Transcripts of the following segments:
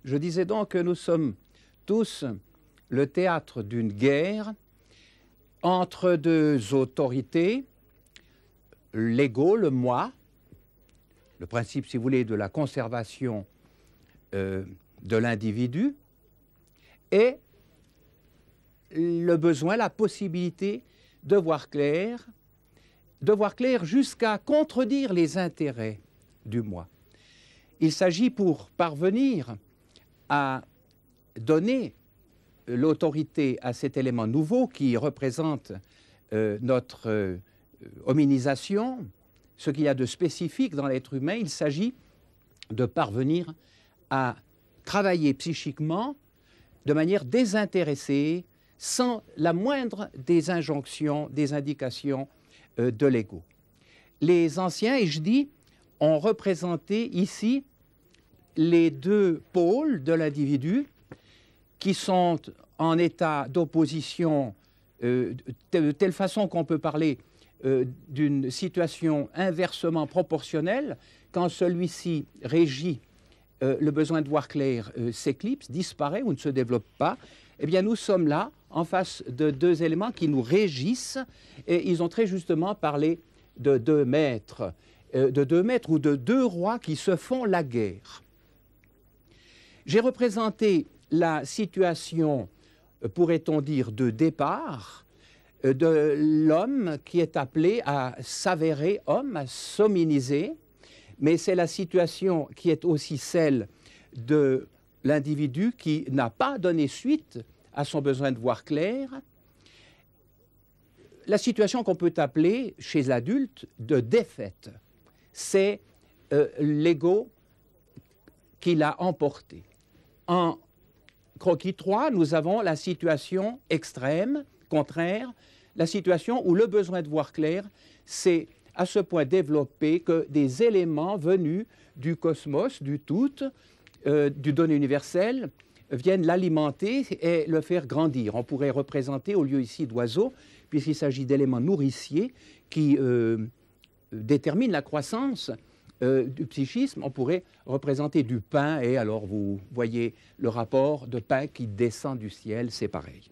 Je disais donc que nous sommes tous le théâtre d'une guerre entre deux autorités, l'ego, le moi, le principe, si vous voulez, de la conservation de l'individu, et le besoin, la possibilité de voir clair jusqu'à contredire les intérêts du moi. Il s'agit pour parvenir à donner l'autorité à cet élément nouveau qui représente notre hominisation, ce qu'il y a de spécifique dans l'être humain. Il s'agit de parvenir à travailler psychiquement de manière désintéressée, sans la moindre des injonctions, des indications de l'ego. Les anciens, et je dis, ont représenté ici les deux pôles de l'individu qui sont en état d'opposition de telle façon qu'on peut parler d'une situation inversement proportionnelle quand celui-ci régit le besoin de voir clair s'éclipse, disparaît ou ne se développe pas. Eh bien, nous sommes là en face de deux éléments qui nous régissent et ils ont très justement parlé de deux maîtres ou de deux rois qui se font la guerre. J'ai représenté la situation, pourrait-on dire, de départ de l'homme qui est appelé à s'avérer homme, à s'hominiser, mais c'est la situation qui est aussi celle de l'individu qui n'a pas donné suite à son besoin de voir clair, la situation qu'on peut appeler chez l'adulte de défaite. C'est l'ego qui l'a emporté. En croquis 3, nous avons la situation extrême, contraire, la situation où le besoin de voir clair s'est à ce point développé que des éléments venus du cosmos, du tout, du donné universel, viennent l'alimenter et le faire grandir. On pourrait représenter, au lieu ici d'oiseaux, puisqu'il s'agit d'éléments nourriciers qui déterminent la croissance du psychisme, on pourrait représenter du pain, et alors vous voyez le rapport de pain qui descend du ciel, c'est pareil.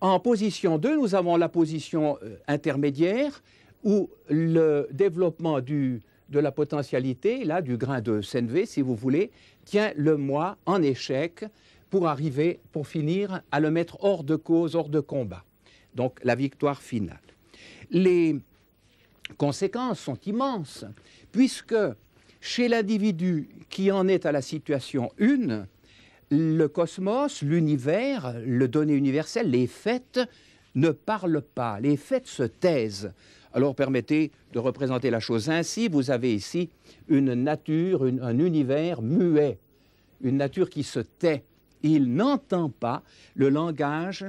En position 2, nous avons la position intermédiaire, où le développement de la potentialité, là, du grain de Senvé, si vous voulez, tient le moi en échec pour arriver, pour finir, à le mettre hors de cause, hors de combat. Donc, la victoire finale. Les conséquences sont immenses, puisque chez l'individu qui en est à la situation 1, le cosmos, l'univers, le donné universel, les faits ne parlent pas, les faits se taisent. Alors permettez de représenter la chose ainsi, vous avez ici une nature, un univers muet, une nature qui se tait. Il n'entend pas le langage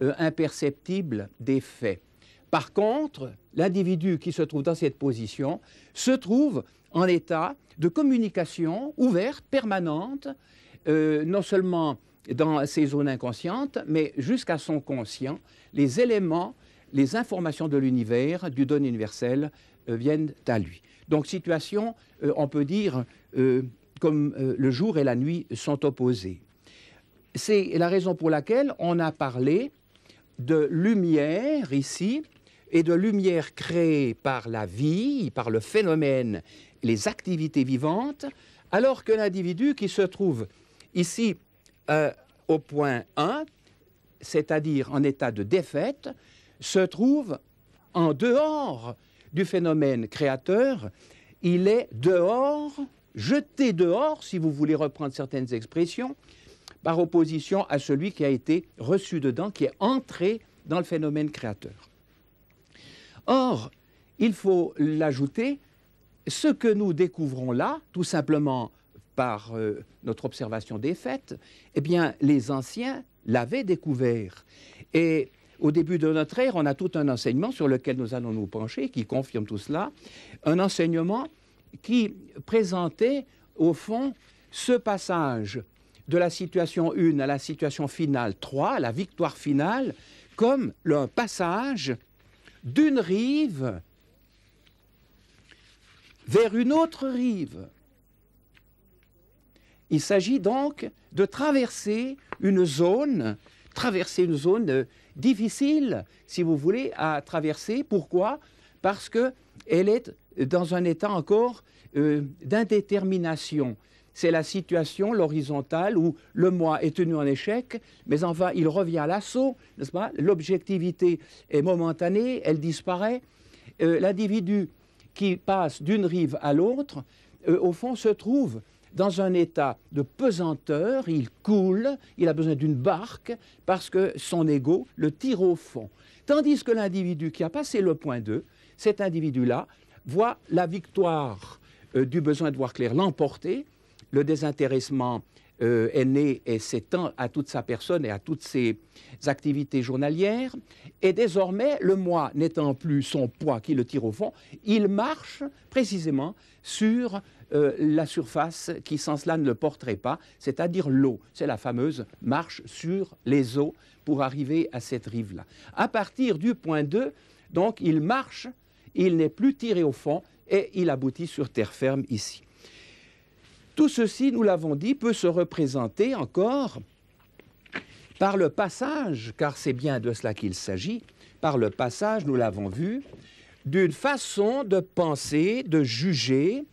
imperceptible des faits. Par contre, l'individu qui se trouve dans cette position se trouve en état de communication ouverte, permanente, non seulement dans ses zones inconscientes, mais jusqu'à son conscient. Les éléments, les informations de l'univers, du donné universel, viennent à lui. Donc, situation, on peut dire, comme le jour et la nuit sont opposés. C'est la raison pour laquelle on a parlé de lumière ici, et de lumière créée par la vie, par le phénomène, les activités vivantes, alors que l'individu qui se trouve ici au point 1, c'est-à-dire en état de défaite, se trouve en dehors du phénomène créateur. Il est dehors, jeté dehors, si vous voulez reprendre certaines expressions, par opposition à celui qui a été reçu dedans, qui est entré dans le phénomène créateur. Or, il faut l'ajouter, ce que nous découvrons là, tout simplement par notre observation des faits, eh bien, les anciens l'avaient découvert. Et au début de notre ère, on a tout un enseignement sur lequel nous allons nous pencher, qui confirme tout cela, un enseignement qui présentait, au fond, ce passage de la situation 1 à la situation finale 3, à la victoire finale, comme un passage d'une rive vers une autre rive. Il s'agit donc de traverser une zone difficile, si vous voulez, à traverser. Pourquoi? Parce qu'elle est dans un état encore d'indétermination. C'est la situation, l'horizontale, où le moi est tenu en échec, mais enfin, il revient à l'assaut, n'est-ce pas? L'objectivité est momentanée, elle disparaît. L'individu qui passe d'une rive à l'autre, au fond, se trouve dans un état de pesanteur, il coule, il a besoin d'une barque parce que son ego le tire au fond. Tandis que l'individu qui a passé le point 2, cet individu-là, voit la victoire du besoin de voir clair l'emporter, le désintéressement est né et s'étend à toute sa personne et à toutes ses activités journalières, et désormais, le moi n'étant plus son poids qui le tire au fond, il marche précisément sur la surface qui sans cela ne le porterait pas, c'est-à-dire l'eau. C'est la fameuse marche sur les eaux pour arriver à cette rive-là. À partir du point 2, donc, il marche, il n'est plus tiré au fond et il aboutit sur terre ferme ici. Tout ceci, nous l'avons dit, peut se représenter encore par le passage, car c'est bien de cela qu'il s'agit, par le passage, nous l'avons vu, d'une façon de penser, de juger,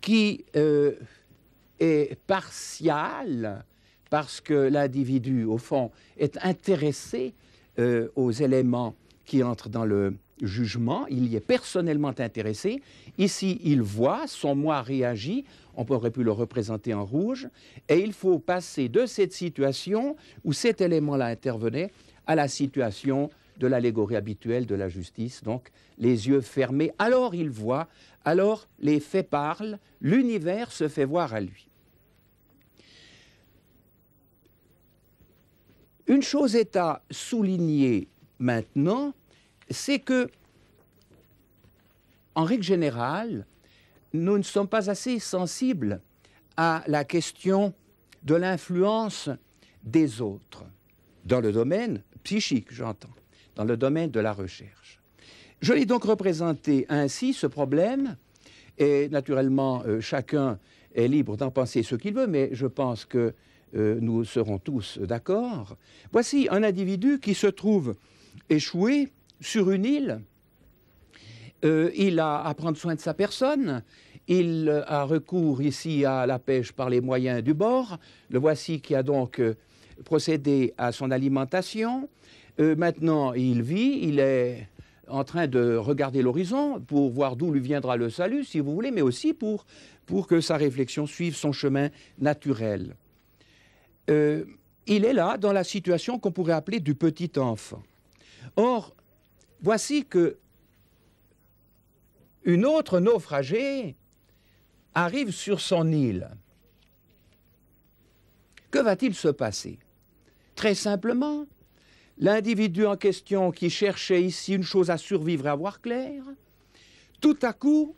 qui est partiale, parce que l'individu, au fond, est intéressé aux éléments qui entrent dans le jugement, il y est personnellement intéressé. Ici, il voit, son moi réagit, on aurait pu le représenter en rouge, et il faut passer de cette situation où cet élément-là intervenait à la situation de l'allégorie habituelle de la justice, donc les yeux fermés, alors il voit, alors les faits parlent, l'univers se fait voir à lui. Une chose est à souligner maintenant, c'est que, en règle générale, nous ne sommes pas assez sensibles à la question de l'influence des autres, dans le domaine psychique, j'entends, dans le domaine de la recherche. Je l'ai donc représenté ainsi, ce problème, et naturellement, chacun est libre d'en penser ce qu'il veut, mais je pense que nous serons tous d'accord. Voici un individu qui se trouve échoué sur une île. Il a à prendre soin de sa personne. Il a recours ici à la pêche par les moyens du bord. Le voici qui a donc procédé à son alimentation. Maintenant, il vit, il est en train de regarder l'horizon pour voir d'où lui viendra le salut, si vous voulez, mais aussi pour que sa réflexion suive son chemin naturel. Il est là dans la situation qu'on pourrait appeler du petit enfant. Or, voici que une autre naufragée arrive sur son île. Que va-t-il se passer? Très simplement, l'individu en question qui cherchait ici une chose à survivre et à voir clair, tout à coup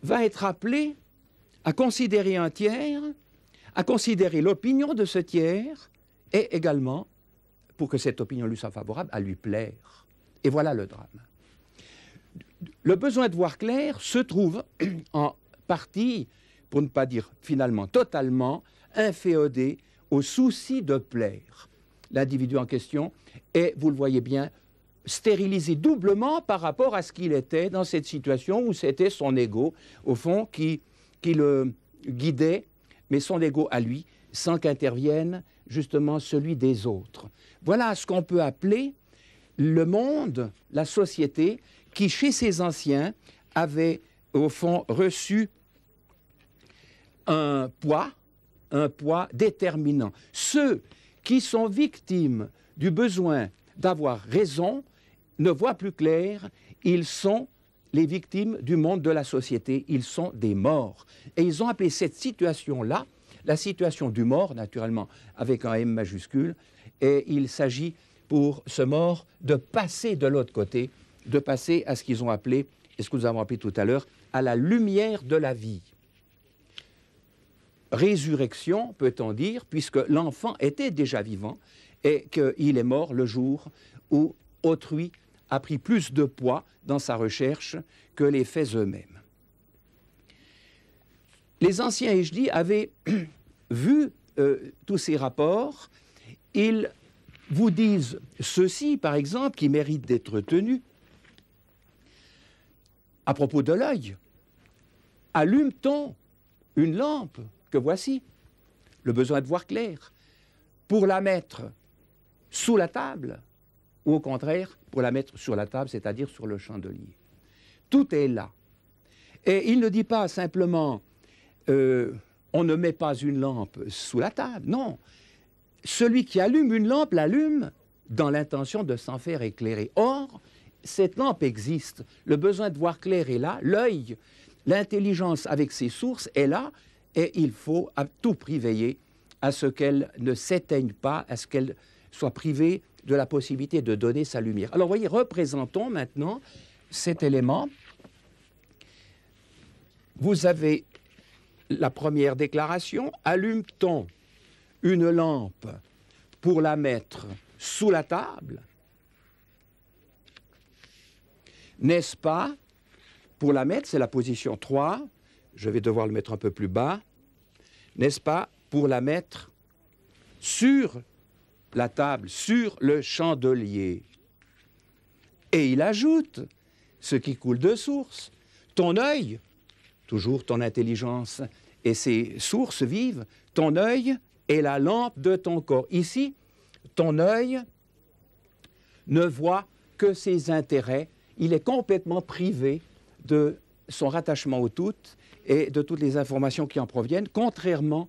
va être appelé à considérer un tiers, à considérer l'opinion de ce tiers et également, pour que cette opinion lui soit favorable, à lui plaire. Et voilà le drame. Le besoin de voir clair se trouve en partie, pour ne pas dire finalement totalement, inféodé au souci de plaire. L'individu en question est, vous le voyez bien, stérilisé doublement par rapport à ce qu'il était dans cette situation où c'était son ego, au fond, qui le guidait, mais son ego à lui, sans qu'intervienne justement celui des autres. Voilà ce qu'on peut appeler le monde, la société, qui, chez ces anciens, avait, au fond, reçu un poids déterminant. Ceux qui sont victimes du besoin d'avoir raison ne voient plus clair, ils sont les victimes du monde de la société, ils sont des morts. Et ils ont appelé cette situation-là, la situation du mort, naturellement, avec un M majuscule, et il s'agit pour ce mort de passer de l'autre côté, de passer à ce qu'ils ont appelé, et ce que nous avons appelé tout à l'heure, à la lumière de la vie. Résurrection, peut-on dire, puisque l'enfant était déjà vivant et qu'il est mort le jour où autrui a pris plus de poids dans sa recherche que les faits eux-mêmes. Les anciens, ai-je dit, avaient vu tous ces rapports, ils vous disent ceci, par exemple, qui mérite d'être tenu. À propos de l'œil, allume-t-on une lampe que voici, le besoin de voir clair, pour la mettre sous la table, ou au contraire, pour la mettre sur la table, c'est-à-dire sur le chandelier. Tout est là. Et il ne dit pas simplement on ne met pas une lampe sous la table. Non. Celui qui allume une lampe l'allume dans l'intention de s'en faire éclairer. Or, cette lampe existe. Le besoin de voir clair est là. L'œil, l'intelligence avec ses sources est là. Et il faut à tout prix veiller à ce qu'elle ne s'éteigne pas, à ce qu'elle soit privée de la possibilité de donner sa lumière. Alors, voyez, représentons maintenant cet élément. Vous avez la première déclaration. Allume-t-on une lampe pour la mettre sous la table? N'est-ce pas? Pour la mettre, c'est la position 3. Je vais devoir le mettre un peu plus bas. N'est-ce pas? Pour la mettre sur la table, sur le chandelier. Et il ajoute ce qui coule de source. Ton œil, toujours ton intelligence et ses sources vives, ton œil est la lampe de ton corps. Ici, ton œil ne voit que ses intérêts. Il est complètement privé de son rattachement au tout et de toutes les informations qui en proviennent, contrairement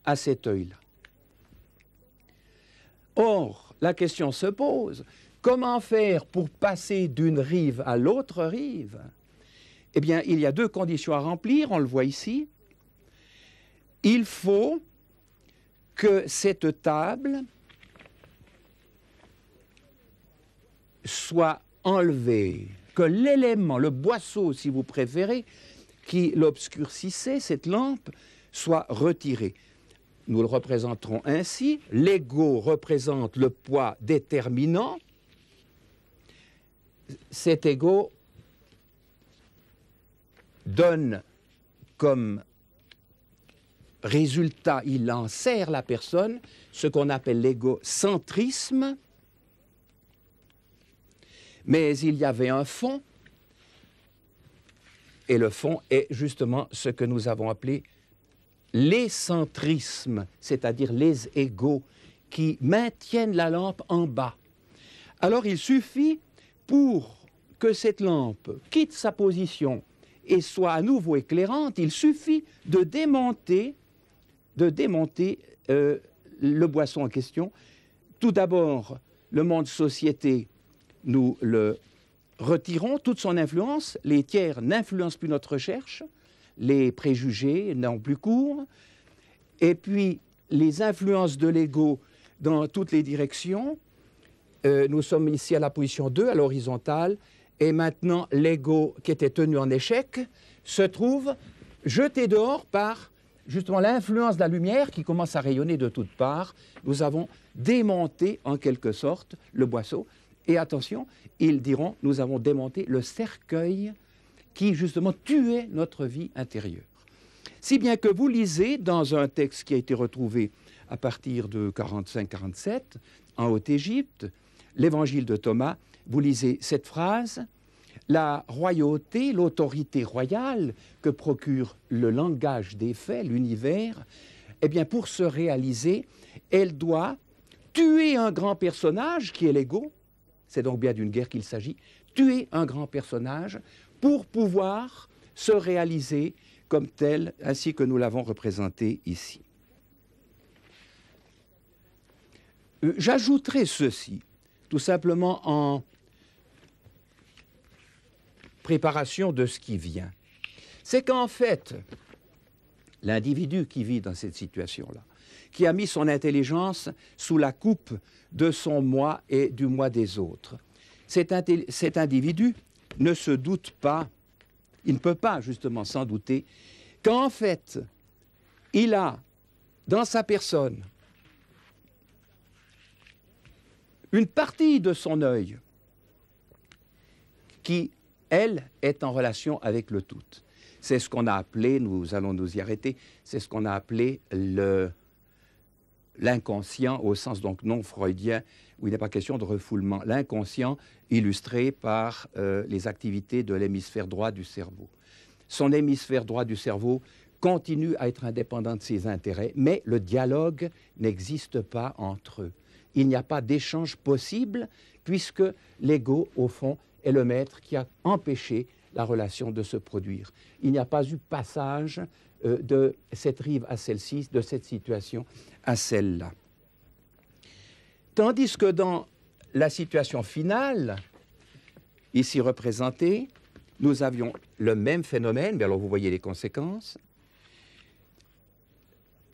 à cet œil-là. Or, la question se pose, comment faire pour passer d'une rive à l'autre rive? Eh bien, il y a deux conditions à remplir, on le voit ici. Il faut que cette table soit enlevée, que l'élément, le boisseau, si vous préférez, qui l'obscurcissait, cette lampe, soit retiré. Nous le représenterons ainsi. L'ego représente le poids déterminant. Cet ego donne comme résultat, il enserre la personne, ce qu'on appelle l'égocentrisme. Mais il y avait un fond, et le fond est justement ce que nous avons appelé l'écentrisme, c'est-à-dire les égos qui maintiennent la lampe en bas. Alors il suffit pour que cette lampe quitte sa position et soit à nouveau éclairante, il suffit de démonter le boisson en question. Tout d'abord, le monde société, nous le retirons, toute son influence. Les tiers n'influencent plus notre recherche. Les préjugés n'ont plus cours. Et puis, les influences de l'ego dans toutes les directions. Nous sommes ici à la position 2, à l'horizontale. Et maintenant, l'ego qui était tenu en échec se trouve jeté dehors par justement l'influence de la lumière qui commence à rayonner de toutes parts. Nous avons démonté en quelque sorte le boisseau. Et attention, ils diront, nous avons démonté le cercueil qui justement tuait notre vie intérieure. Si bien que vous lisez dans un texte qui a été retrouvé à partir de 45-47 en Haute-Égypte, l'évangile de Thomas, vous lisez cette phrase: la royauté, l'autorité royale que procure le langage des faits, l'univers, eh bien pour se réaliser, elle doit tuer un grand personnage qui est l'ego, c'est donc bien d'une guerre qu'il s'agit, tuer un grand personnage pour pouvoir se réaliser comme tel, ainsi que nous l'avons représenté ici. J'ajouterai ceci, tout simplement en préparation de ce qui vient. C'est qu'en fait, l'individu qui vit dans cette situation-là, qui a mis son intelligence sous la coupe de son moi et du moi des autres, cet individu ne se doute pas, il ne peut pas justement s'en douter, qu'en fait, il a dans sa personne une partie de son œil qui, elle, est en relation avec le tout. C'est ce qu'on a appelé, nous allons nous y arrêter, c'est ce qu'on a appelé l'inconscient au sens donc non freudien, où il n'est pas question de refoulement. L'inconscient illustré par les activités de l'hémisphère droit du cerveau. Son hémisphère droit du cerveau continue à être indépendant de ses intérêts, mais le dialogue n'existe pas entre eux. Il n'y a pas d'échange possible, puisque l'ego, au fond, est le maître qui a empêché la relation de se produire. Il n'y a pas eu passage de cette rive à celle-ci, de cette situation à celle-là. Tandis que dans la situation finale, ici représentée, nous avions le même phénomène, mais alors vous voyez les conséquences.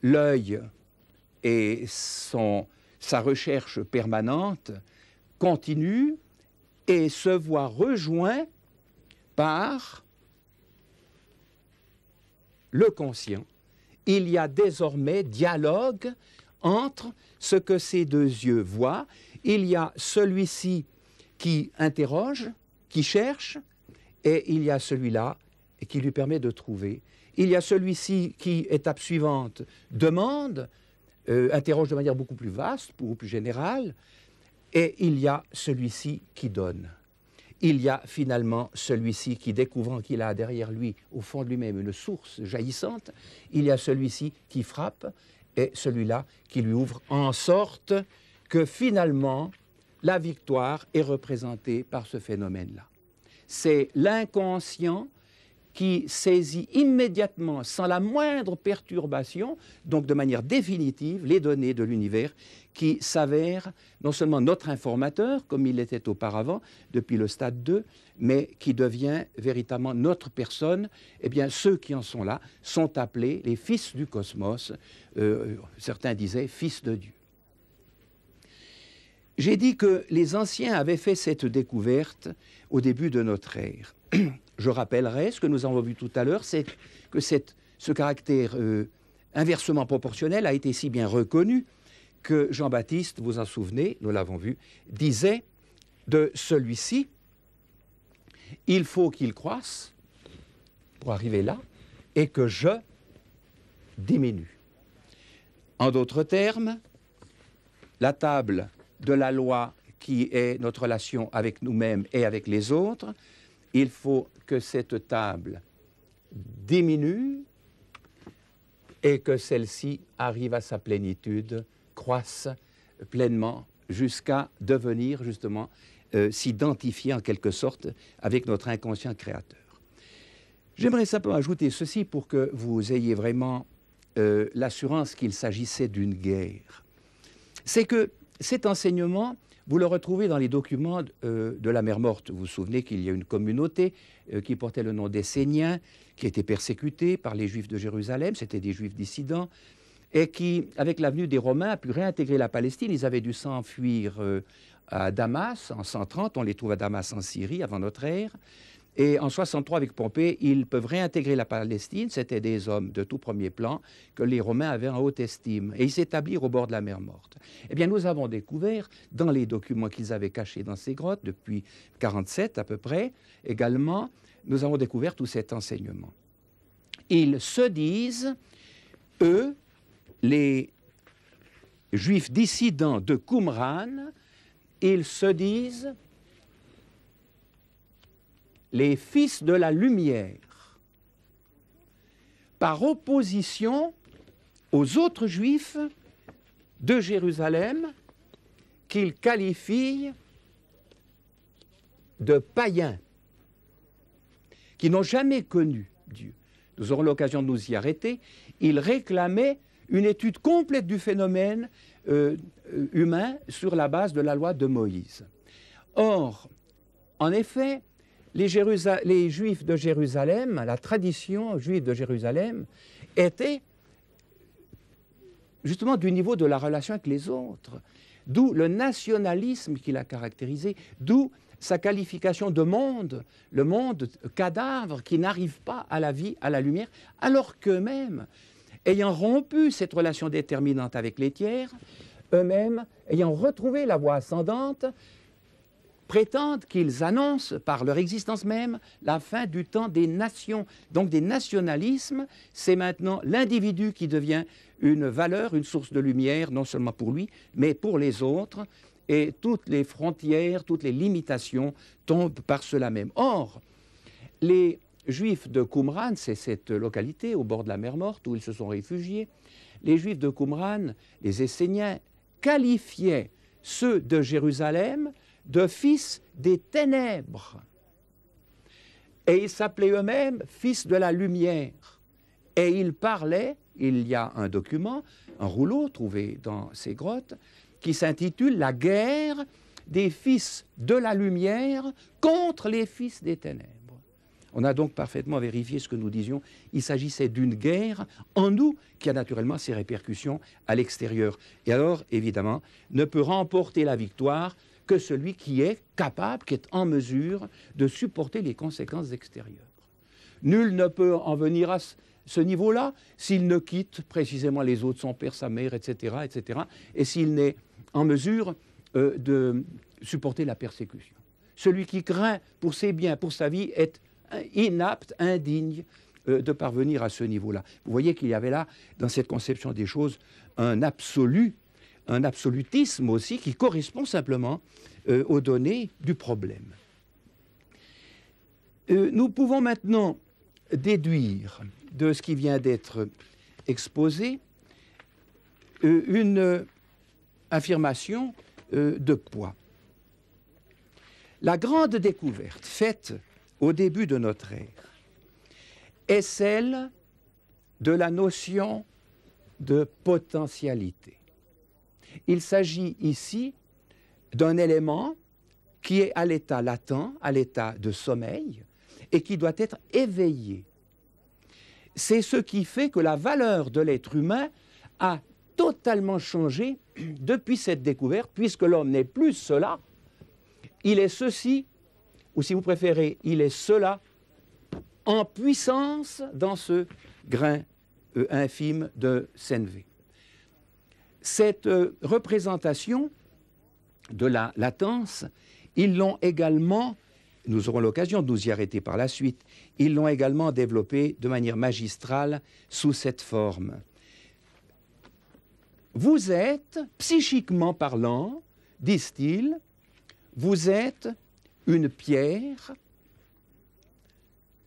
L'œil et sa recherche permanente continue et se voit rejoint par le conscient. Il y a désormais dialogue entre ce que ces deux yeux voient. Il y a celui-ci qui interroge, qui cherche, et il y a celui-là qui lui permet de trouver. Il y a celui-ci qui, étape suivante, demande, interroge de manière beaucoup plus vaste, beaucoup plus générale, et il y a celui-ci qui donne. Il y a finalement celui-ci qui, découvrant qu'il a derrière lui, au fond de lui-même, une source jaillissante, il y a celui-ci qui frappe, et celui-là qui lui ouvre, en sorte que finalement, la victoire est représentée par ce phénomène-là. C'est l'inconscient qui saisit immédiatement, sans la moindre perturbation, donc de manière définitive, les données de l'univers qui s'avèrent non seulement notre informateur, comme il l'était auparavant, depuis le stade 2, mais qui devient véritablement notre personne. Eh bien, ceux qui en sont là sont appelés les fils du cosmos, certains disaient fils de Dieu. J'ai dit que les anciens avaient fait cette découverte au début de notre ère. Je rappellerai, ce que nous avons vu tout à l'heure, c'est que ce caractère inversement proportionnel a été si bien reconnu que Jean-Baptiste, vous en souvenez, nous l'avons vu, disait de celui-ci, il faut qu'il croisse pour arriver là, et que je diminue. En d'autres termes, la table de la loi qui est notre relation avec nous-mêmes et avec les autres, il faut que cette table diminue et que celle-ci arrive à sa plénitude, croisse pleinement jusqu'à devenir justement s'identifier en quelque sorte avec notre inconscient créateur. J'aimerais simplement ajouter ceci pour que vous ayez vraiment l'assurance qu'il s'agissait d'une guerre. C'est que cet enseignement, vous le retrouvez dans les documents de la mer Morte. Vous vous souvenez qu'il y a une communauté qui portait le nom d'Esséniens, qui était persécutée par les Juifs de Jérusalem, c'était des Juifs dissidents, et qui, avec la venue des Romains, a pu réintégrer la Palestine. Ils avaient dû s'enfuir à Damas en 130, on les trouve à Damas en Syrie avant notre ère. Et en 63, avec Pompée, ils peuvent réintégrer la Palestine. C'était des hommes de tout premier plan que les Romains avaient en haute estime. Et ils s'établirent au bord de la mer Morte. Eh bien, nous avons découvert, dans les documents qu'ils avaient cachés dans ces grottes, depuis 1947 à peu près, également, nous avons découvert tout cet enseignement. Ils se disent, eux, les Juifs dissidents de Qumran, ils se disent les fils de la lumière, par opposition aux autres Juifs de Jérusalem qu'ils qualifient de païens, qui n'ont jamais connu Dieu. Nous aurons l'occasion de nous y arrêter. Ils réclamaient une étude complète du phénomène humain sur la base de la loi de Moïse. Or, en effet, les Juifs de Jérusalem, la tradition juive de Jérusalem, était justement du niveau de la relation avec les autres, d'où le nationalisme qui l'a caractérisé, d'où sa qualification de monde, le monde cadavre qui n'arrive pas à la vie, à la lumière, alors qu'eux-mêmes, ayant rompu cette relation déterminante avec les tiers, eux-mêmes, ayant retrouvé la voie ascendante, prétendent qu'ils annoncent par leur existence même la fin du temps des nations. Donc des nationalismes, c'est maintenant l'individu qui devient une valeur, une source de lumière, non seulement pour lui, mais pour les autres, et toutes les frontières, toutes les limitations tombent par cela même. Or, les Juifs de Qumran, c'est cette localité au bord de la mer Morte où ils se sont réfugiés, les Juifs de Qumran, les Esséniens, qualifiaient ceux de Jérusalem de fils des ténèbres. Et ils s'appelaient eux-mêmes fils de la lumière. Et ils parlaient, il y a un document, un rouleau trouvé dans ces grottes, qui s'intitule « La guerre des fils de la lumière contre les fils des ténèbres ». On a donc parfaitement vérifié ce que nous disions. Il s'agissait d'une guerre en nous qui a naturellement ses répercussions à l'extérieur. Et alors, évidemment, ne peut remporter la victoire que celui qui est capable, qui est en mesure de supporter les conséquences extérieures. Nul ne peut en venir à ce niveau-là s'il ne quitte précisément les autres, son père, sa mère, etc., et s'il n'est en mesure de supporter la persécution. Celui qui craint pour ses biens, pour sa vie, est inapte, indigne de parvenir à ce niveau-là. Vous voyez qu'il y avait là, dans cette conception des choses, un absolu, un absolutisme aussi qui correspond simplement aux données du problème. Nous pouvons maintenant déduire de ce qui vient d'être exposé une affirmation de poids. La grande découverte faite au début de notre ère est celle de la notion de potentialité. Il s'agit ici d'un élément qui est à l'état latent, à l'état de sommeil, et qui doit être éveillé. C'est ce qui fait que la valeur de l'être humain a totalement changé depuis cette découverte, puisque l'homme n'est plus cela, il est ceci, ou si vous préférez, il est cela, en puissance dans ce grain infime de Senvé. Cette représentation de la latence, ils l'ont également, nous aurons l'occasion de nous y arrêter par la suite, ils l'ont également développée de manière magistrale sous cette forme. Vous êtes, psychiquement parlant, disent-ils, vous êtes une pierre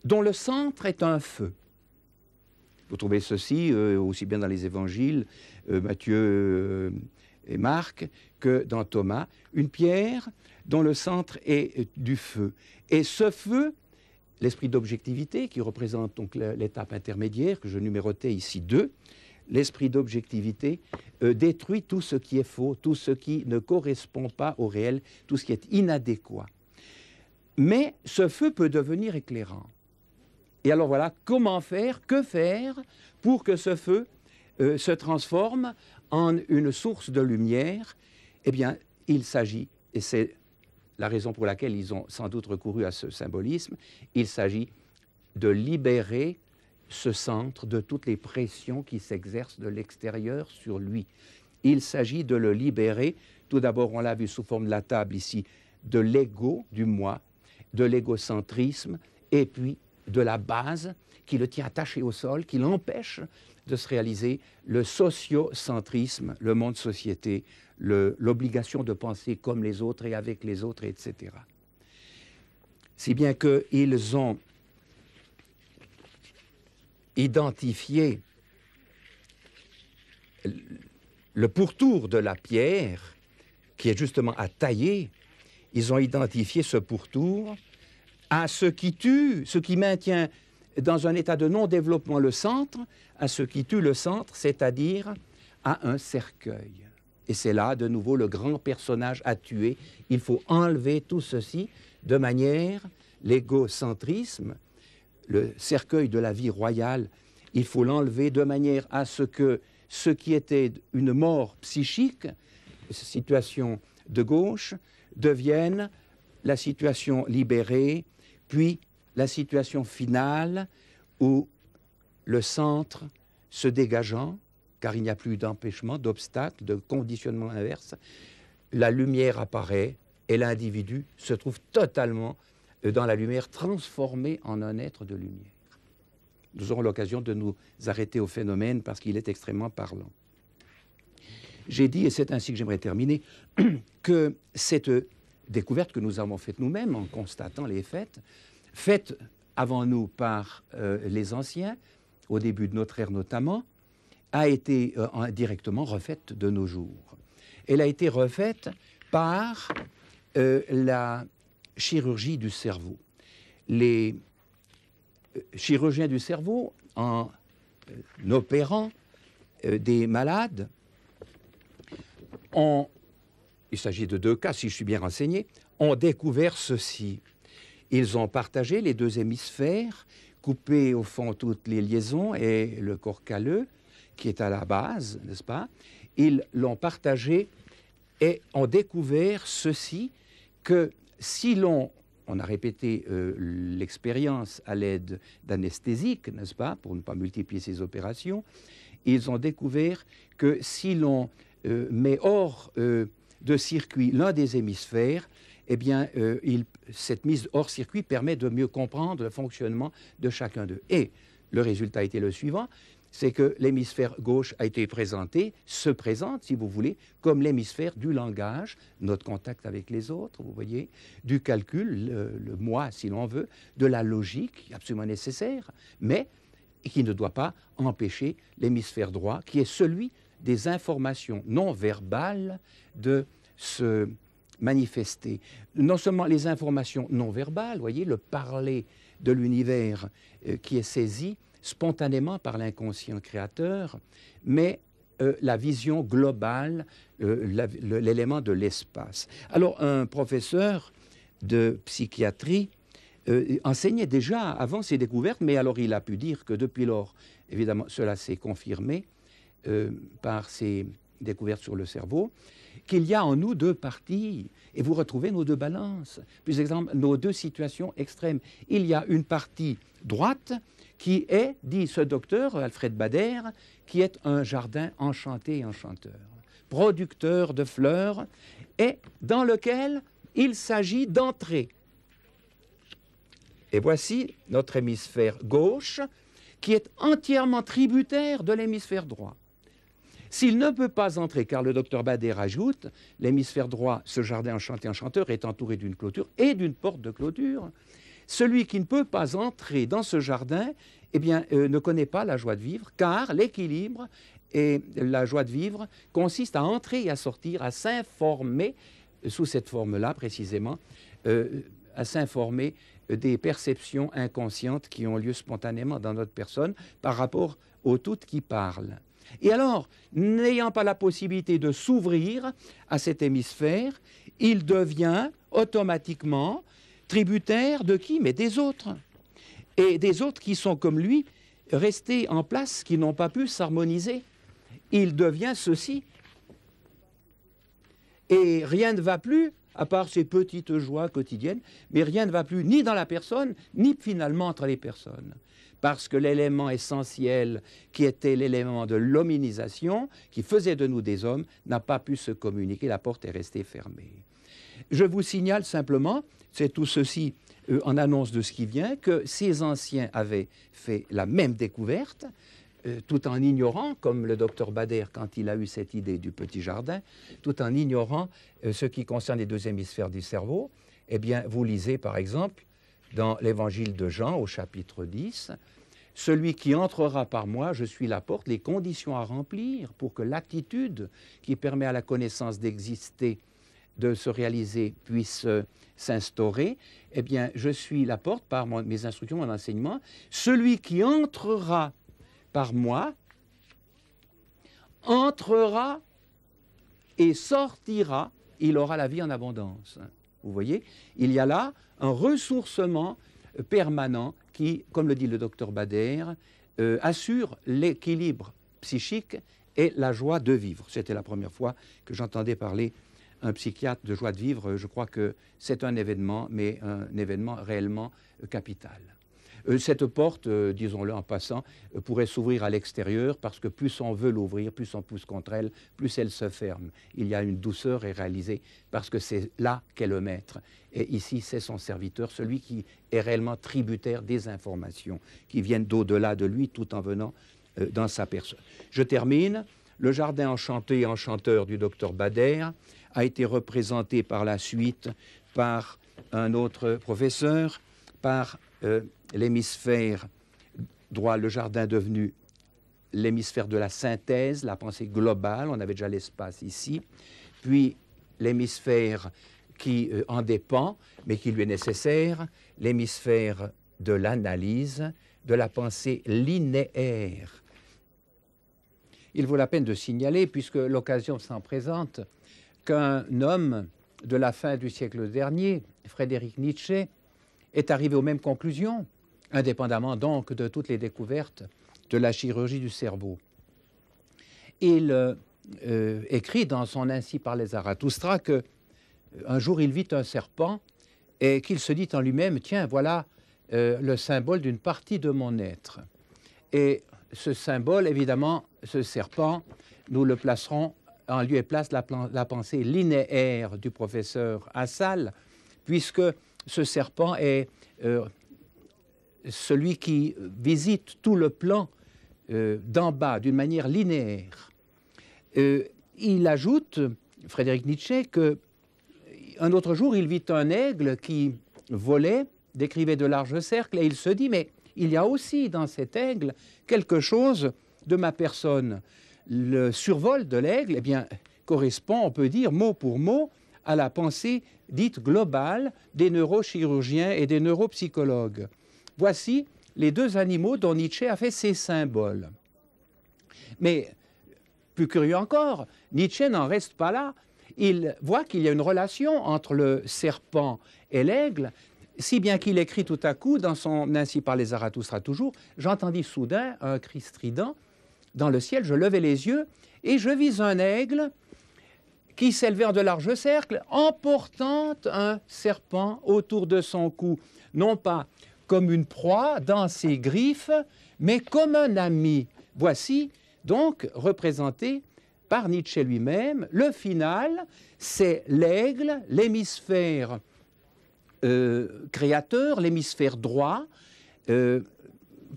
dont le centre est un feu. Vous trouvez ceci aussi bien dans les évangiles, Matthieu et Marc, que dans Thomas, une pierre dont le centre est du feu. Et ce feu, l'esprit d'objectivité, qui représente donc l'étape intermédiaire, que je numérotais ici 2, l'esprit d'objectivité détruit tout ce qui est faux, tout ce qui ne correspond pas au réel, tout ce qui est inadéquat. Mais ce feu peut devenir éclairant. Et alors voilà, comment faire, que faire pour que ce feu se transforme en une source de lumière? Eh bien, il s'agit, et c'est la raison pour laquelle ils ont sans doute recouru à ce symbolisme, il s'agit de libérer ce centre de toutes les pressions qui s'exercent de l'extérieur sur lui. Il s'agit de le libérer, tout d'abord, on l'a vu sous forme de la table ici, de l'ego, du moi, de l'égocentrisme, et puis de la base qui le tient attaché au sol, qui l'empêche de se réaliser, le sociocentrisme, le monde-société, l'obligation de penser comme les autres et avec les autres, etc. Si bien qu'ils ont identifié le pourtour de la pierre, qui est justement à tailler, ils ont identifié ce pourtour à ce qui tue, ce qui maintient dans un état de non-développement le centre, à ce qui tue le centre, c'est-à-dire à un cercueil. Et c'est là, de nouveau, le grand personnage à tuer. Il faut enlever tout ceci de manière, l'égocentrisme, le cercueil de la vie royale, il faut l'enlever de manière à ce que ce qui était une mort psychique, situation de gauche, devienne la situation libérée, puis la situation finale où le centre se dégageant, car il n'y a plus d'empêchement, d'obstacle, de conditionnement inverse, la lumière apparaît et l'individu se trouve totalement dans la lumière, transformé en un être de lumière. Nous aurons l'occasion de nous arrêter au phénomène parce qu'il est extrêmement parlant. J'ai dit, et c'est ainsi que j'aimerais terminer, que cette découverte que nous avons faite nous-mêmes en constatant les faits, faite avant nous par les anciens, au début de notre ère notamment, a été directement refaite de nos jours. Elle a été refaite par la chirurgie du cerveau. Les chirurgiens du cerveau, en opérant des malades, il s'agit de 2 cas, si je suis bien renseigné, ont découvert ceci. Ils ont partagé les 2 hémisphères, coupé au fond toutes les liaisons et le corps calleux, qui est à la base, n'est-ce pas? Ils l'ont partagé et ont découvert ceci, que si on a répété l'expérience à l'aide d'anesthésiques, n'est-ce pas, pour ne pas multiplier ces opérations, ils ont découvert que si l'on met hors de circuit l'un des hémisphères, eh bien, cette mise hors circuit permet de mieux comprendre le fonctionnement de chacun d'eux. Et le résultat a été le suivant, c'est que l'hémisphère gauche a été présenté, se présente, si vous voulez, comme l'hémisphère du langage, notre contact avec les autres, vous voyez, du calcul, le moi, si l'on veut, de la logique, absolument nécessaire, mais qui ne doit pas empêcher l'hémisphère droit, qui est celui des informations non verbales, de se manifester. Non seulement les informations non verbales, voyez, le parler de l'univers qui est saisi spontanément par l'inconscient créateur, mais la vision globale, l'élément de l'espace. Alors, un professeur de psychiatrie enseignait déjà avant ces découvertes, mais alors il a pu dire que depuis lors, évidemment, cela s'est confirmé par ces découvertes sur le cerveau, qu'il y a en nous 2 parties, et vous retrouvez nos 2 balances. Par exemple, nos 2 situations extrêmes. Il y a une partie droite qui est, dit ce docteur Alfred Bader, qui est un jardin enchanté et enchanteur, producteur de fleurs, et dans lequel il s'agit d'entrer. Et voici notre hémisphère gauche, qui est entièrement tributaire de l'hémisphère droit. S'il ne peut pas entrer, car le docteur Bader ajoute, l'hémisphère droit, ce jardin enchanté enchanteur, est entouré d'une clôture et d'une porte de clôture, celui qui ne peut pas entrer dans ce jardin, eh bien, ne connaît pas la joie de vivre, car l'équilibre et la joie de vivre consiste à entrer et à sortir, à s'informer, sous cette forme-là précisément, à s'informer des perceptions inconscientes qui ont lieu spontanément dans notre personne par rapport au tout qui parle. Et alors, n'ayant pas la possibilité de s'ouvrir à cet hémisphère, il devient automatiquement tributaire de qui? Mais des autres. Et des autres qui sont comme lui, restés en place, qui n'ont pas pu s'harmoniser. Il devient ceci. Et rien ne va plus, à part ces petites joies quotidiennes, mais rien ne va plus ni dans la personne, ni finalement entre les personnes. Parce que l'élément essentiel qui était l'élément de l'hominisation, qui faisait de nous des hommes, n'a pas pu se communiquer, la porte est restée fermée. Je vous signale simplement, c'est tout ceci en annonce de ce qui vient, que ces anciens avaient fait la même découverte, tout en ignorant, comme le docteur Bader quand il a eu cette idée du petit jardin, tout en ignorant ce qui concerne les 2 hémisphères du cerveau. Eh bien, vous lisez par exemple dans l'évangile de Jean au chapitre 10, « Celui qui entrera par moi, je suis la porte, les conditions à remplir pour que l'attitude qui permet à la connaissance d'exister, de se réaliser, puisse s'instaurer, eh bien, je suis la porte par mes instructions, mon enseignement. Celui qui entrera par moi, entrera et sortira, il aura la vie en abondance. » Vous voyez, il y a là un ressourcement permanent qui, comme le dit le docteur Bader, assure l'équilibre psychique et la joie de vivre. C'était la première fois que j'entendais parler un psychiatre de joie de vivre. Je crois que c'est un événement, mais un événement réellement capital. Cette porte, disons-le en passant, pourrait s'ouvrir à l'extérieur parce que plus on veut l'ouvrir, plus on pousse contre elle, plus elle se ferme. Il y a une douceur réalisée parce que c'est là qu'est le maître. Et ici, c'est son serviteur, celui qui est réellement tributaire des informations qui viennent d'au-delà de lui tout en venant dans sa personne. Je termine. Le jardin enchanté et enchanteur du docteur Bader a été représenté par la suite par un autre professeur, par l'hémisphère droit, le jardin devenu l'hémisphère de la synthèse, la pensée globale, on avait déjà l'espace ici, puis l'hémisphère qui en dépend, mais qui lui est nécessaire, l'hémisphère de l'analyse, de la pensée linéaire. Il vaut la peine de signaler, puisque l'occasion s'en présente, qu'un homme de la fin du siècle dernier, Friedrich Nietzsche, est arrivé aux mêmes conclusions, indépendamment donc de toutes les découvertes de la chirurgie du cerveau. Il écrit dans son Ainsi parlait Zarathustra que un jour il vit un serpent et qu'il se dit en lui-même, tiens, voilà le symbole d'une partie de mon être. Et ce symbole, évidemment, ce serpent, nous le placerons en lieu et place de la pensée linéaire du professeur Hassall, puisque ce serpent est celui qui visite tout le plan d'en bas d'une manière linéaire. Il ajoute, Friedrich Nietzsche, qu'un autre jour, il vit un aigle qui volait, décrivait de larges cercles, et il se dit, mais il y a aussi dans cet aigle quelque chose de ma personne. Le survol de l'aigle, eh bien, correspond, on peut dire, mot pour mot, à la pensée dite globale des neurochirurgiens et des neuropsychologues. Voici les deux animaux dont Nietzsche a fait ses symboles. Mais, plus curieux encore, Nietzsche n'en reste pas là. Il voit qu'il y a une relation entre le serpent et l'aigle, si bien qu'il écrit tout à coup, dans son Ainsi parlait Zarathustra toujours, j'entendis soudain un cri strident dans le ciel, je levai les yeux et je vis un aigle qui s'élevait en de larges cercles, emportant un serpent autour de son cou, non pas comme une proie dans ses griffes, mais comme un ami. Voici donc représenté par Nietzsche lui-même. Le final, c'est l'aigle, l'hémisphère créateur, l'hémisphère droit,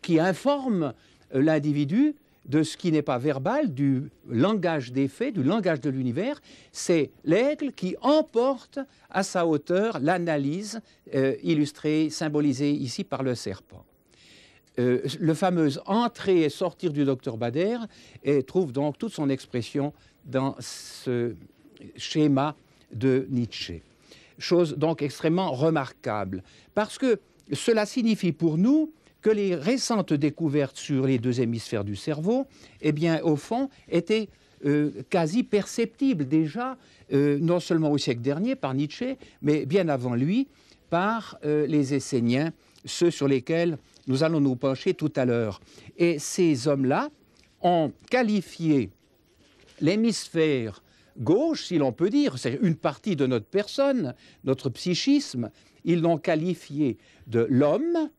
qui informe l'individu de ce qui n'est pas verbal, du langage des faits, du langage de l'univers. C'est l'aigle qui emporte à sa hauteur l'analyse illustrée, symbolisée ici par le serpent. Le fameux entrer et sortir du docteur Bader trouve donc toute son expression dans ce schéma de Nietzsche. Chose donc extrêmement remarquable, parce que cela signifie pour nous que les récentes découvertes sur les deux hémisphères du cerveau, eh bien, au fond, étaient quasi perceptibles déjà, non seulement au siècle dernier par Nietzsche, mais bien avant lui, par les Esséniens, ceux sur lesquels nous allons nous pencher tout à l'heure. Et ces hommes-là ont qualifié l'hémisphère gauche, si l'on peut dire, c'est une partie de notre personne, notre psychisme, ils l'ont qualifié de l'homme,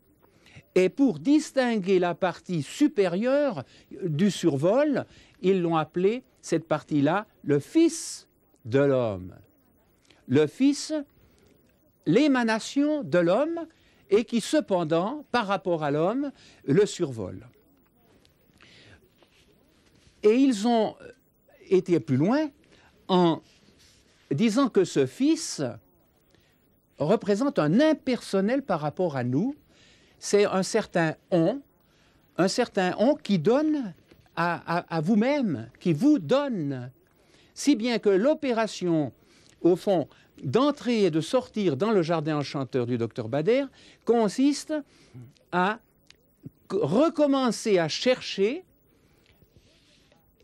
et pour distinguer la partie supérieure du survol, ils l'ont appelé, cette partie-là, le fils de l'homme. Le fils, l'émanation de l'homme, et qui cependant, par rapport à l'homme, le survole. Et ils ont été plus loin en disant que ce fils représente un impersonnel par rapport à nous. C'est un certain on qui donne à vous-même, qui vous donne. Si bien que l'opération, au fond, d'entrer et de sortir dans le jardin enchanteur du docteur Bader consiste à recommencer à chercher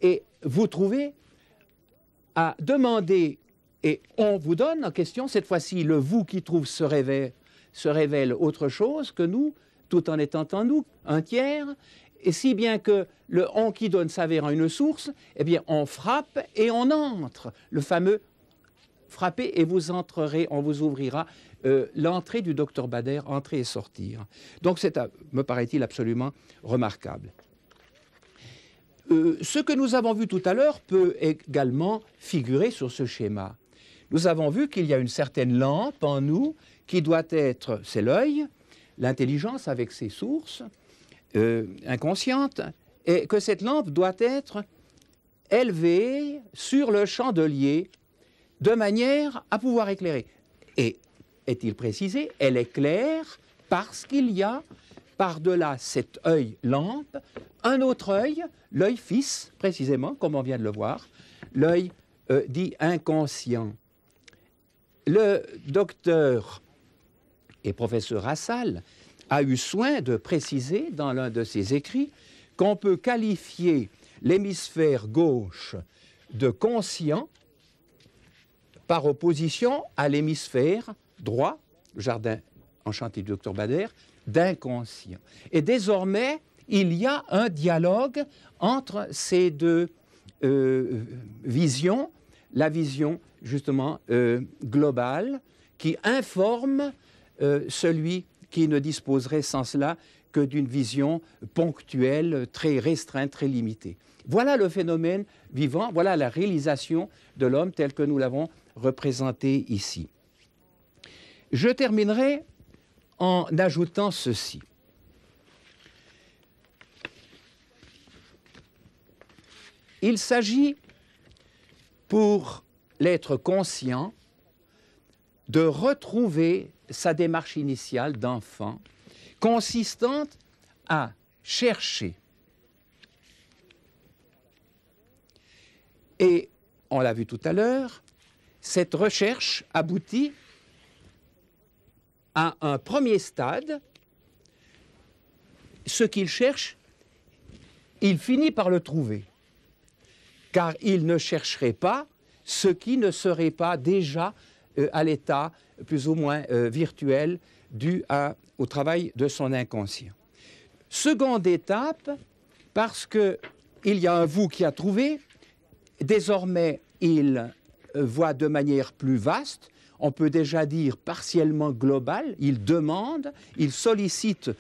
et vous trouver, à demander, et on vous donne en question, cette fois-ci le vous qui trouve se révèle autre chose que nous, tout en étant en nous, un tiers, et si bien que le on qui donne s'avère une source, eh bien on frappe et on entre, le fameux frapper et vous entrerez, on vous ouvrira l'entrée du docteur Bader, entrer et sortir. Donc c'est, me paraît-il, absolument remarquable. Ce que nous avons vu tout à l'heure peut également figurer sur ce schéma. Nous avons vu qu'il y a une certaine lampe en nous qui doit être, c'est l'œil, l'intelligence avec ses sources inconscientes, et que cette lampe doit être élevée sur le chandelier de manière à pouvoir éclairer. Et, est-il précisé, elle éclaire parce qu'il y a, par-delà cet œil-lampe, un autre œil, l'œil fils, précisément, comme on vient de le voir, l'œil dit inconscient. Le docteur et professeur Assal a eu soin de préciser dans l'un de ses écrits qu'on peut qualifier l'hémisphère gauche de conscient par opposition à l'hémisphère droit, le jardin enchanté du docteur Bader, d'inconscient. Et désormais, il y a un dialogue entre ces deux visions, la vision justement globale qui informe celui qui ne disposerait sans cela que d'une vision ponctuelle, très restreinte, très limitée. Voilà le phénomène vivant, voilà la réalisation de l'homme tel que nous l'avons représenté ici. Je terminerai en ajoutant ceci. Il s'agit, pour l'être conscient, de retrouver sa démarche initiale d'enfant, consistante à chercher. Et, on l'a vu tout à l'heure, cette recherche aboutit à un premier stade. Ce qu'il cherche, il finit par le trouver, car il ne chercherait pas ce qui ne serait pas déjà à l'état plus ou moins virtuel dû au travail de son inconscient. Seconde étape, parce qu'il y a un vous qui a trouvé, désormais il voit de manière plus vaste, on peut déjà dire partiellement globale, il demande, il sollicite,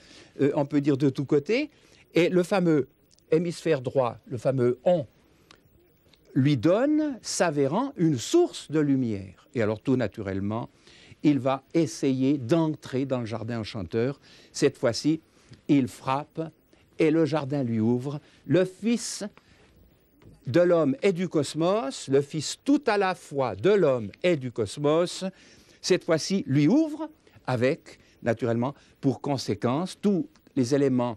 on peut dire de tous côtés, et le fameux hémisphère droit, le fameux on, lui donne, s'avérant, une source de lumière. Et alors tout naturellement, il va essayer d'entrer dans le jardin enchanteur. Cette fois-ci, il frappe et le jardin lui ouvre. Le Fils de l'homme et du cosmos, le Fils tout à la fois de l'homme et du cosmos, cette fois-ci lui ouvre avec, naturellement, pour conséquence, tous les éléments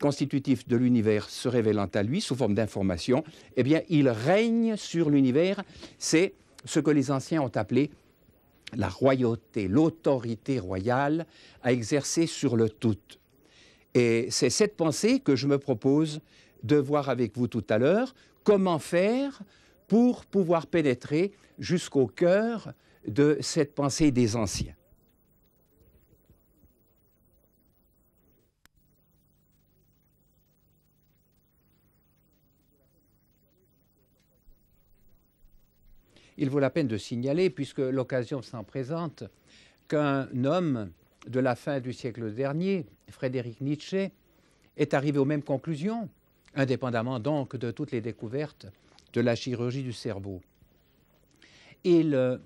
constitutifs de l'univers se révélant à lui sous forme d'information, eh bien, il règne sur l'univers. C'est ce que les anciens ont appelé la royauté, l'autorité royale à exercer sur le tout. Et c'est cette pensée que je me propose de voir avec vous tout à l'heure, comment faire pour pouvoir pénétrer jusqu'au cœur de cette pensée des anciens. Il vaut la peine de signaler, puisque l'occasion s'en présente, qu'un homme de la fin du siècle dernier, Friedrich Nietzsche, est arrivé aux mêmes conclusions, indépendamment donc de toutes les découvertes de la chirurgie du cerveau. Il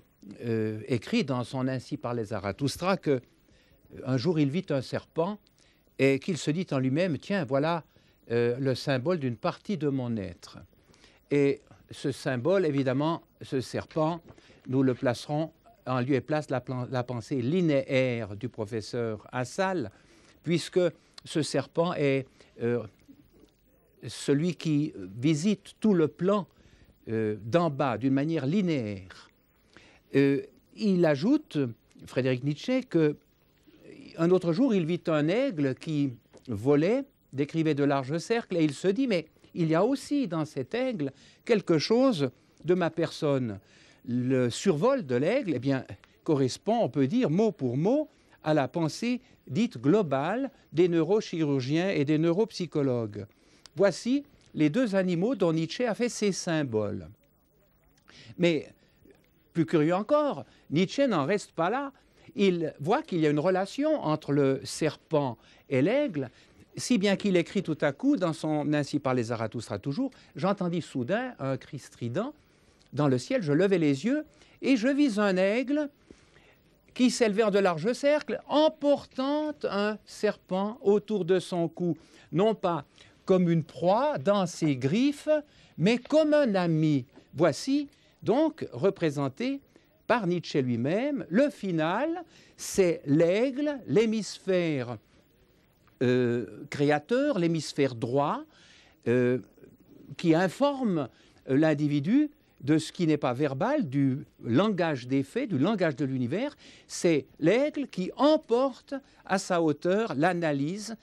écrit dans son Ainsi parlait Zarathustra qu'un jour il vit un serpent et qu'il se dit en lui-même « Tiens, voilà le symbole d'une partie de mon être ». Et ce symbole, évidemment, ce serpent, nous le placerons en lieu et place de la pensée linéaire du professeur Assal, puisque ce serpent est celui qui visite tout le plan d'en bas d'une manière linéaire. Il ajoute, Friedrich Nietzsche, qu'un autre jour, il vit un aigle qui volait, décrivait de larges cercles, et il se dit, mais il y a aussi dans cet aigle quelque chose de ma personne. Le survol de l'aigle, eh bien, correspond, on peut dire, mot pour mot, à la pensée dite globale des neurochirurgiens et des neuropsychologues. Voici les deux animaux dont Nietzsche a fait ses symboles. Mais, plus curieux encore, Nietzsche n'en reste pas là. il voit qu'il y a une relation entre le serpent et l'aigle, si bien qu'il écrit tout à coup dans son Ainsi parlait Zarathustra toujours, j'entendis soudain un cri strident dans le ciel, je levai les yeux et je vis un aigle qui s'élevait en de larges cercles, emportant un serpent autour de son cou, non pas comme une proie dans ses griffes, mais comme un ami. Voici donc représenté par Nietzsche lui-même. Le final, c'est l'aigle, l'hémisphère créateur, l'hémisphère droit, qui informe l'individu de ce qui n'est pas verbal, du langage des faits, du langage de l'univers. C'est l'aigle qui emporte à sa hauteur l'analyse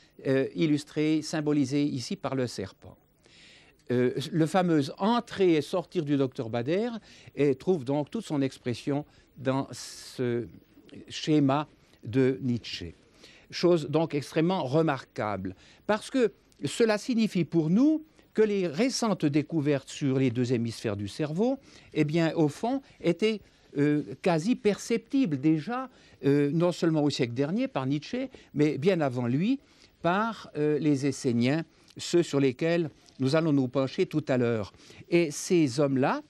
illustrée, symbolisée ici par le serpent. Le fameux entrer et sortir du docteur Bader trouve donc toute son expression dans ce schéma de Nietzsche. Chose donc extrêmement remarquable, parce que cela signifie pour nous que les récentes découvertes sur les deux hémisphères du cerveau, eh bien, au fond, étaient quasi perceptibles déjà, non seulement au siècle dernier par Nietzsche, mais bien avant lui, par les Esséniens, ceux sur lesquels nous allons nous pencher tout à l'heure. Et ces hommes-là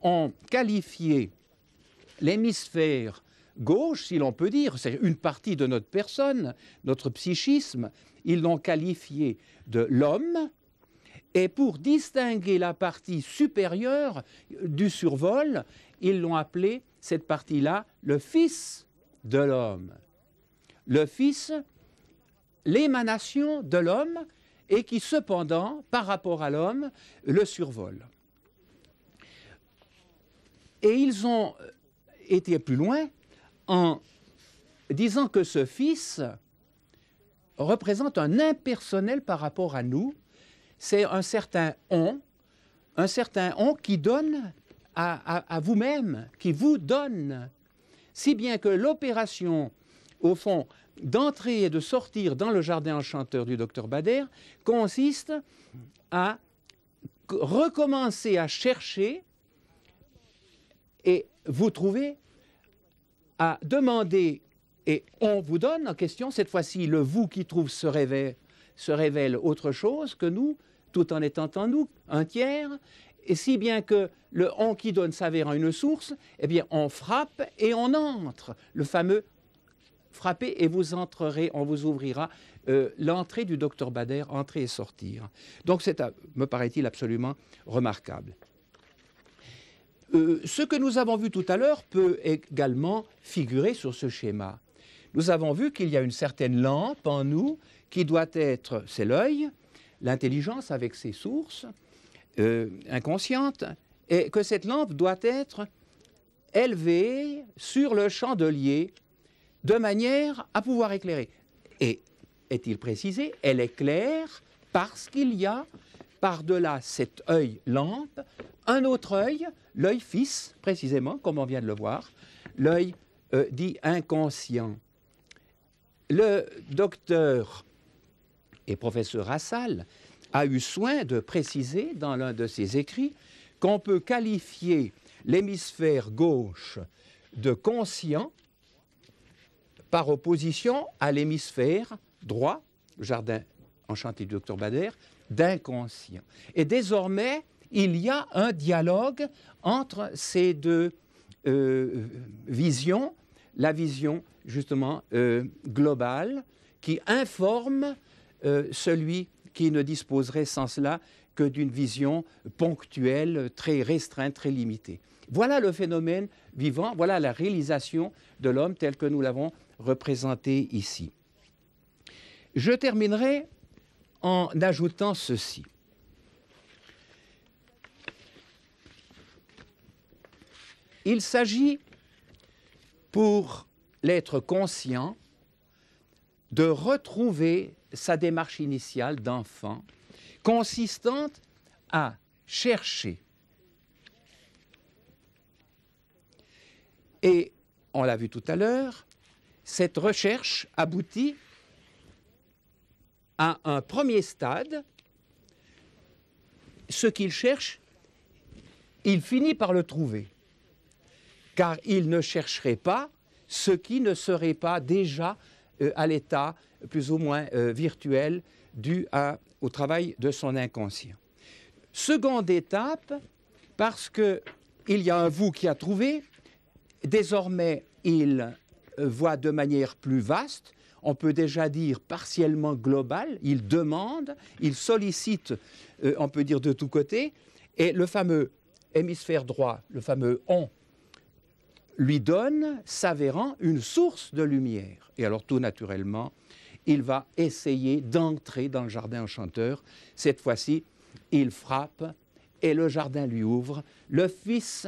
ont qualifié l'hémisphère gauche, si l'on peut dire, c'est une partie de notre personne, notre psychisme, ils l'ont qualifié de l'homme, et pour distinguer la partie supérieure du survol, ils l'ont appelé, cette partie-là, le fils de l'homme. Le fils, l'émanation de l'homme, et qui cependant, par rapport à l'homme, le survole. Et ils ont été plus loin en disant que ce fils représente un impersonnel par rapport à nous. C'est un certain on qui donne à vous-même, qui vous donne. Si bien que l'opération, au fond, d'entrer et de sortir dans le jardin enchanteur du docteur Bader consiste à recommencer à chercher et vous trouver, à demander et on vous donne en question. Cette fois-ci, le vous qui trouve se révèle autre chose que nous, tout en étant en nous, un tiers, et si bien que le on qui donne s'avère une source, eh bien on frappe et on entre, le fameux frapper et vous entrerez, on vous ouvrira l'entrée du docteur Bader, entrer et sortir. Donc c'est, me paraît-il, absolument remarquable. Ce que nous avons vu tout à l'heure peut également figurer sur ce schéma. Nous avons vu qu'il y a une certaine lampe en nous qui doit être, c'est l'œil, l'intelligence avec ses sources inconscientes, et que cette lampe doit être élevée sur le chandelier de manière à pouvoir éclairer. Et, est-il précisé, elle éclaire parce qu'il y a, par-delà cet œil-lampe, un autre œil, l'œil fils, précisément, comme on vient de le voir, l'œil dit inconscient. Le docteur et professeur Rassal a eu soin de préciser dans l'un de ses écrits qu'on peut qualifier l'hémisphère gauche de conscient par opposition à l'hémisphère droit, le jardin enchanté du docteur Bader, d'inconscient. Et désormais, il y a un dialogue entre ces deux visions, la vision justement globale qui informe celui qui ne disposerait sans cela que d'une vision ponctuelle, très restreinte, très limitée. Voilà le phénomène vivant, voilà la réalisation de l'homme tel que nous l'avons représenté ici. Je terminerai en ajoutant ceci. Il s'agit, pour l'être conscient, de retrouver sa démarche initiale d'enfant, consistante à chercher. Et, on l'a vu tout à l'heure, cette recherche aboutit à un premier stade. Ce qu'il cherche, il finit par le trouver, car il ne chercherait pas ce qui ne serait pas déjà à l'état plus ou moins virtuel dû au travail de son inconscient. Seconde étape, parce qu'il y a un vous qui a trouvé, désormais il voit de manière plus vaste, on peut déjà dire partiellement globale, il demande, il sollicite, on peut dire de tous côtés, et le fameux hémisphère droit, le fameux on, lui donne, s'avérant, une source de lumière. Et alors tout naturellement, il va essayer d'entrer dans le jardin enchanteur. Cette fois-ci, il frappe et le jardin lui ouvre. Le Fils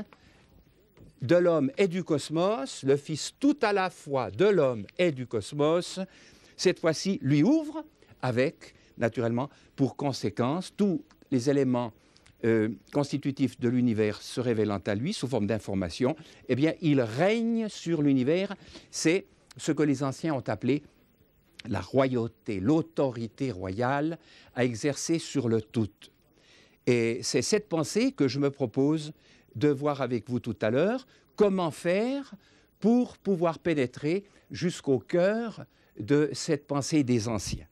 de l'homme et du cosmos, le Fils tout à la fois de l'homme et du cosmos, cette fois-ci lui ouvre avec, naturellement, pour conséquence, tous les éléments constitutifs de l'univers se révélant à lui sous forme d'information, eh bien, il règne sur l'univers. C'est ce que les anciens ont appelé la royauté, l'autorité royale à exercer sur le tout. Et c'est cette pensée que je me propose de voir avec vous tout à l'heure, comment faire pour pouvoir pénétrer jusqu'au cœur de cette pensée des anciens.